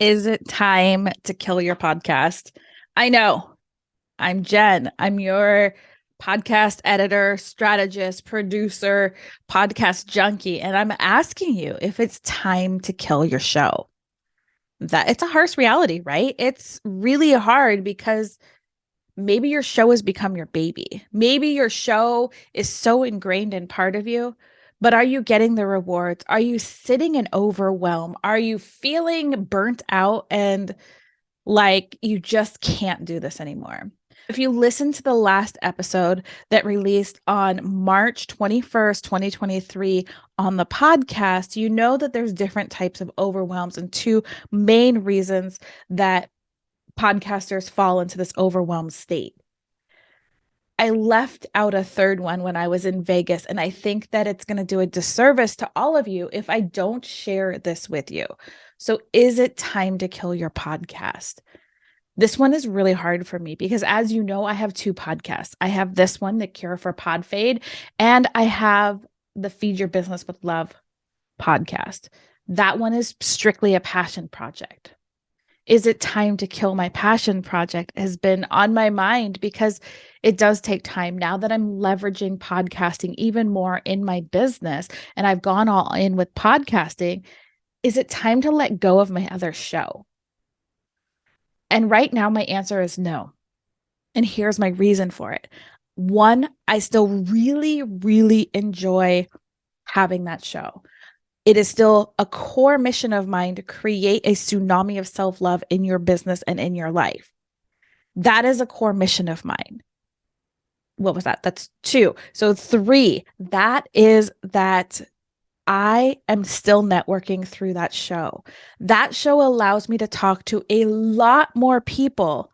Is it time to kill your podcast? I know. I'm Jen. I'm your podcast editor, strategist, producer, podcast junkie, and I'm asking you if it's time to kill your show. That it's a harsh reality, right? It's really hard because maybe your show has become your baby. Maybe your show is so ingrained in part of you, but are you getting the rewards? Are you sitting in overwhelm? Are you feeling burnt out and like you just can't do this anymore? If you listen to the last episode that released on March 21st, 2023 on the podcast, you know that there's different types of overwhelms and two main reasons that podcasters fall into this overwhelmed state. I left out a third one when I was in Vegas, and I think that it's going to do a disservice to all of you if I don't share this with you. So, is it time to kill your podcast? This one is really hard for me because, as you know, I have two podcasts. I have this one, The Cure for Pod Fade, and I have the Feed Your Business with Love podcast. That one is strictly a passion project. Is it time to kill my passion project has been on my mind because it does take time now that I'm leveraging podcasting even more in my business and I've gone all in with podcasting. Is it time to let go of my other show? And right now, my answer is no. And here's my reason for it. One, I still really, really enjoy having that show. It is still a core mission of mine to create a tsunami of self-love in your business and in your life. That is a core mission of mine. What was that? That's two. So three, that is that I am still networking through that show. That show allows me to talk to a lot more people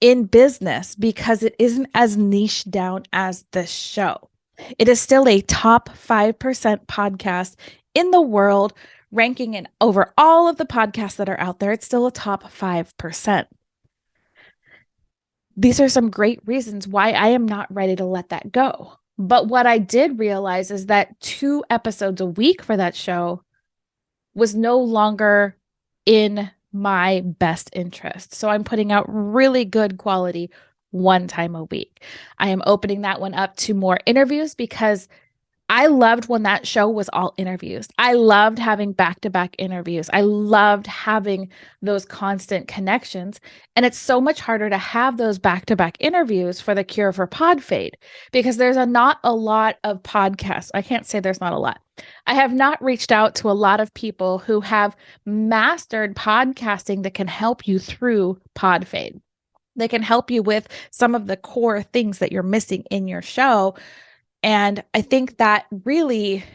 in business because it isn't as niche down as this show. It is still a top 5% podcast in the world, ranking in over all of the podcasts that are out there. It's still a top 5%. These are some great reasons why I am not ready to let that go. But what I did realize is that 2 episodes a week for that show was no longer in my best interest. So I'm putting out really good quality one time a week. I am opening that one up to more interviews because I loved when that show was all interviews. I loved having back-to-back interviews. I loved having those constant connections. And it's so much harder to have those back-to-back interviews for the Cure for Pod Fade because there's not a lot of podcasts. I can't say there's not a lot. I have not reached out to a lot of people who have mastered podcasting that can help you through Pod Fade. They can help you with some of the core things that you're missing in your show. And I think that really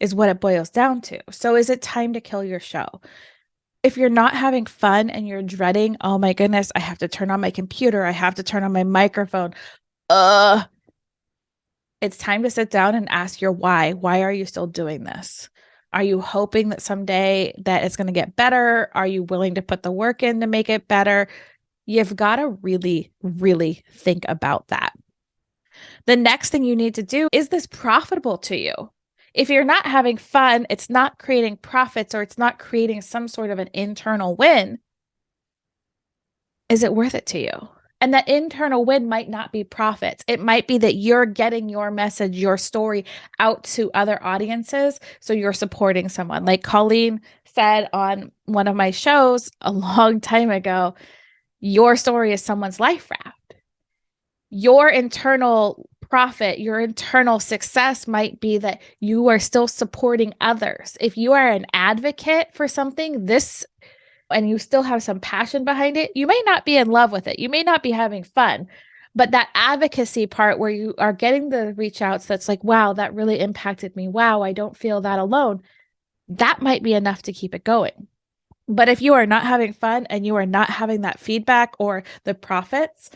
is what it boils down to. So is it time to kill your show? If you're not having fun and you're dreading, oh my goodness, I have to turn on my computer, I have to turn on my microphone. It's time to sit down and ask your why. Why are you still doing this? Are you hoping that someday that it's going to get better? Are you willing to put the work in to make it better? You've got to really, really think about that. The next thing you need to do is this profitable to you? If you're not having fun, it's not creating profits or it's not creating some sort of an internal win, is it worth it to you? And that internal win might not be profits. It might be that you're getting your message, your story out to other audiences. So you're supporting someone. Like Colleen said on one of my shows a long time ago, your story is someone's life raft. Your internal profit, your internal success might be that you are still supporting others. If you are an advocate for something, and you still have some passion behind it, you may not be in love with it. You may not be having fun, but that advocacy part where you are getting the reach outs that's like, wow, that really impacted me. Wow, I don't feel that alone. That might be enough to keep it going. But if you are not having fun and you are not having that feedback or the profits,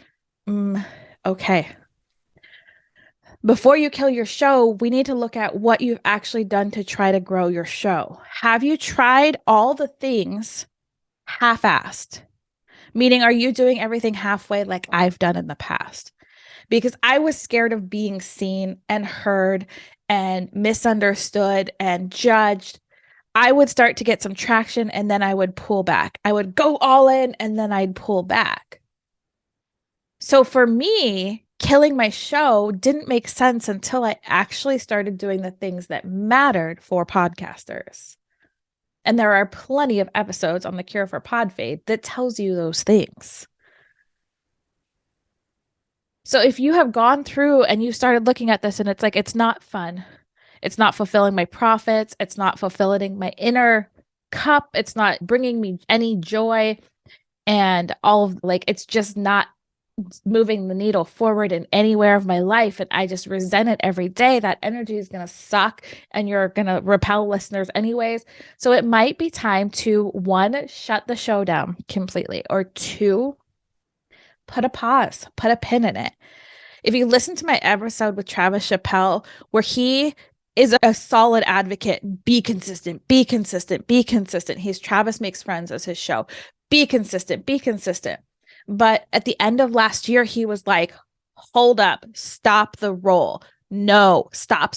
okay. Before you kill your show, we need to look at what you've actually done to try to grow your show. Have you tried all the things half-assed? Meaning, are you doing everything halfway like I've done in the past? Because I was scared of being seen and heard and misunderstood and judged. I would start to get some traction and then I would pull back. I would go all in and then I'd pull back. So for me, killing my show didn't make sense until I actually started doing the things that mattered for podcasters. And there are plenty of episodes on the Cure for Pod Fade that tells you those things. So if you have gone through and you started looking at this and it's like, it's not fun. It's not fulfilling my profits. It's not fulfilling my inner cup. It's not bringing me any joy. And all of it's just not moving the needle forward in anywhere of my life. And I just resent it every day. That energy is going to suck and you're going to repel listeners anyways. So it might be time to 1, shut the show down completely, or 2, put a pause, put a pin in it. If you listen to my episode with Travis Chappelle, where he is a solid advocate, be consistent, be consistent, be consistent. He's Travis Makes Friends as his show. Be consistent, be consistent. But at the end of last year, he was like, hold up, stop the roll. No, stop.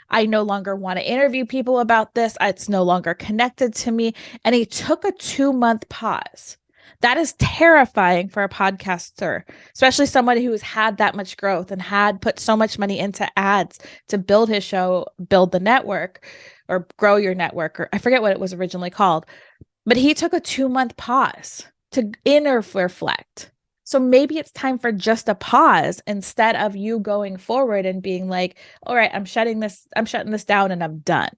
I no longer want to interview people about this. It's no longer connected to me. And he took a 2-month pause. That is terrifying for a podcaster, especially somebody who's had that much growth and had put so much money into ads to build his show, build the network, or grow your network, or I forget what it was originally called. But he took a 2-month pause to inner reflect. So maybe it's time for just a pause instead of you going forward and being like, all right, I'm shutting this down and I'm done.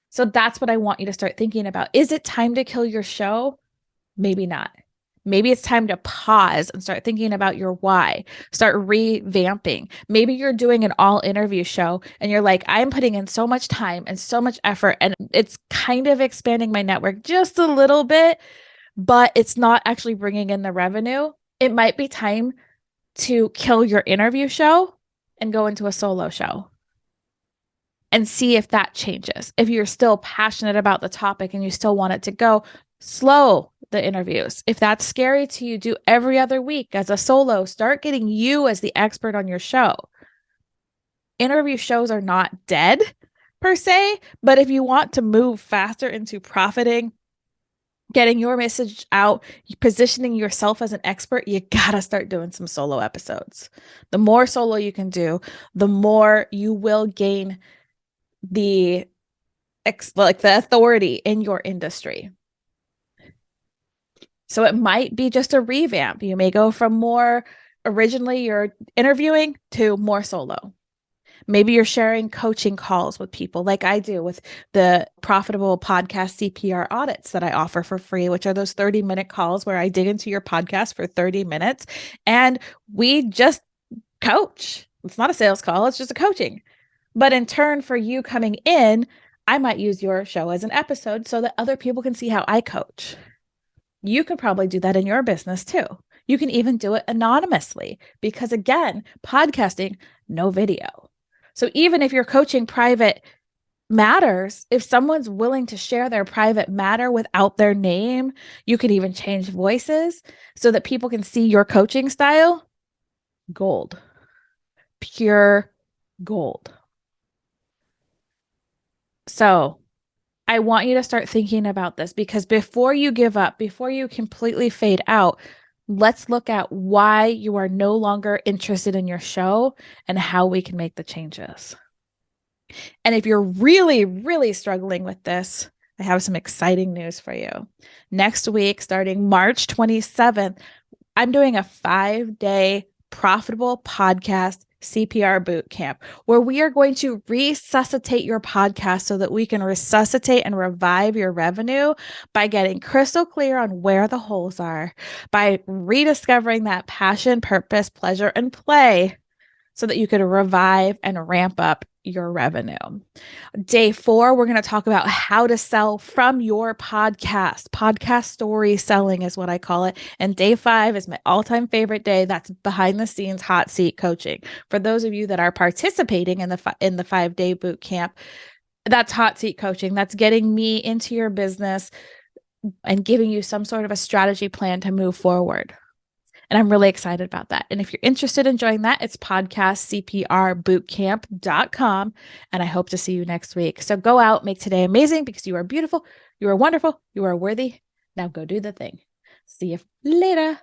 So that's what I want you to start thinking about. Is it time to kill your show? Maybe not. Maybe it's time to pause and start thinking about your why. Start revamping. Maybe you're doing an all interview show and you're like, I'm putting in so much time and so much effort and it's kind of expanding my network just a little bit, but it's not actually bringing in the revenue. It might be time to kill your interview show and go into a solo show and see if that changes. If you're still passionate about the topic and you still want it to go, slow the interviews. If that's scary to you, do every other week as a solo. Start getting you as the expert on your show. Interview shows are not dead per se, but if you want to move faster into profiting, getting your message out, positioning yourself as an expert, you gotta start doing some solo episodes. The more solo you can do, the more you will gain the authority in your industry. So it might be just a revamp. You may go from more originally you're interviewing to more solo. Maybe you're sharing coaching calls with people like I do with the profitable podcast CPR audits that I offer for free, which are those 30-minute calls where I dig into your podcast for 30 minutes and we just coach. It's not a sales call. It's just a coaching. But in turn for you coming in, I might use your show as an episode so that other people can see how I coach. You could probably do that in your business too. You can even do it anonymously because again, podcasting, no video. So even if you're coaching private matters, if someone's willing to share their private matter without their name, you could even change voices so that people can see your coaching style. Gold. Pure gold. So I want you to start thinking about this because before you give up, before you completely fade out, let's look at why you are no longer interested in your show and how we can make the changes. And if you're really, really struggling with this, I have some exciting news for you. Next week, starting March 27th, I'm doing a 5-day profitable podcast CPR boot camp where we are going to resuscitate your podcast so that we can resuscitate and revive your revenue by getting crystal clear on where the holes are, by rediscovering that passion, purpose, pleasure, and play so that you could revive and ramp up your revenue. Day 4, we're going to talk about how to sell from your podcast. Podcast story selling is what I call it. And day 5 is my all-time favorite day. That's behind the scenes hot seat coaching. For those of you that are participating in the 5-day boot camp, that's hot seat coaching. That's getting me into your business and giving you some sort of a strategy plan to move forward. And I'm really excited about that. And if you're interested in joining that, it's podcastcprbootcamp.com. And I hope to see you next week. So go out, make today amazing because you are beautiful, you are wonderful, you are worthy. Now go do the thing. See you later.